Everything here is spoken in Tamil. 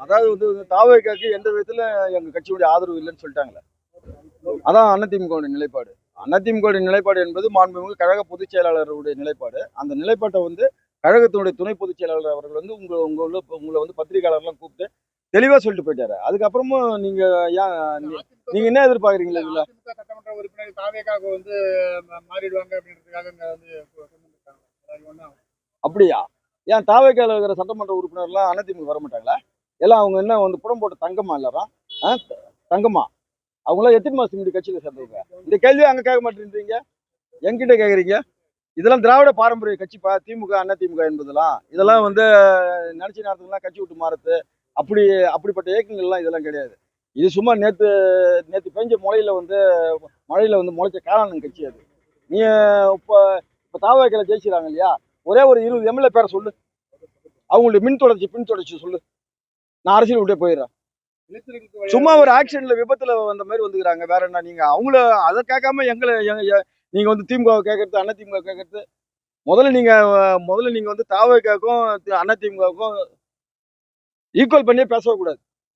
அதாவது தாவேக்காக்கு எந்த விதத்துல எங்க கட்சியுடைய ஆதரவு இல்லைன்னு சொல்லிட்டாங்களே. அதான் அதிமுகவுடைய நிலைப்பாடு. அதிமுகவுடைய நிலைப்பாடு என்பது மாண்புமிகு கழக பொதுச் செயலாளருடைய நிலைப்பாடு. அந்த நிலைப்பாட்டை கழகத்தினுடைய துணை பொதுச் செயலாளர் அவர்கள் உங்களை பத்திரிகையாளர்லாம் கூப்பிட்டு தெளிவா சொல்லிட்டு போயிட்டாரு. அதுக்கப்புறமும் நீங்க நீங்க என்ன எதிர்பார்க்குறீங்களா இதுல? சட்டமன்ற உறுப்பினர் தாவேக்காக மாறிடுவாங்க அப்படின்றதுக்காக அப்படியா? ஏன் தாவேக்கால இருக்கிற சட்டமன்ற உறுப்பினர்லாம் அதிமுக வர மாட்டாங்களா? எல்லாம் அவங்க என்ன புடம் போட்ட தங்கமா எல்லாரும்? தங்கமா? அவங்களாம் எத்தனை மாசம் முன்னாடி கட்சியில சேர்ந்தவங்க? இந்த கேள்வியை அங்க கேட்க மாட்டேன்றீங்க, என்கிட்ட கேக்குறீங்க. இதெல்லாம் திராவிட பாரம்பரிய கட்சிப்பா திமுக அதிமுக என்பதெல்லாம். இதெல்லாம் நினைச்ச நேரத்துக்குலாம் கட்சி விட்டு மாறுது அப்படிப்பட்ட இயக்கங்கள்லாம் இதெல்லாம் கிடையாது. இது சும்மா நேத்து பெஞ்ச மழையில முளைச்ச காளான் கட்சி அது. நீ இப்ப தாவேக்கால ஜெயிச்சிருக்காங்க இல்லையா, ஒரே ஒரு 20 எம்எல்ஏ பேரை சொல்லு, அவங்களுடைய பின் தொடர்ச்சி சொல்லு, நான் அரசியல் விட்டே போயிடுறேன். சும்மா ஒரு ஆக்சிடென்ட்ல விபத்துல வந்த மாதிரி வந்துக்கிறாங்க. வேற என்ன? நீங்க அவங்கள அதை கேட்காம நீங்க திமுக கேட்கறது அதிமுக கேட்கறது. முதல்ல நீங்க தாவேக்காக்கும் அதிமுகவுக்கும் ஈக்குவல் பண்ணியே பேசவே கூடாது.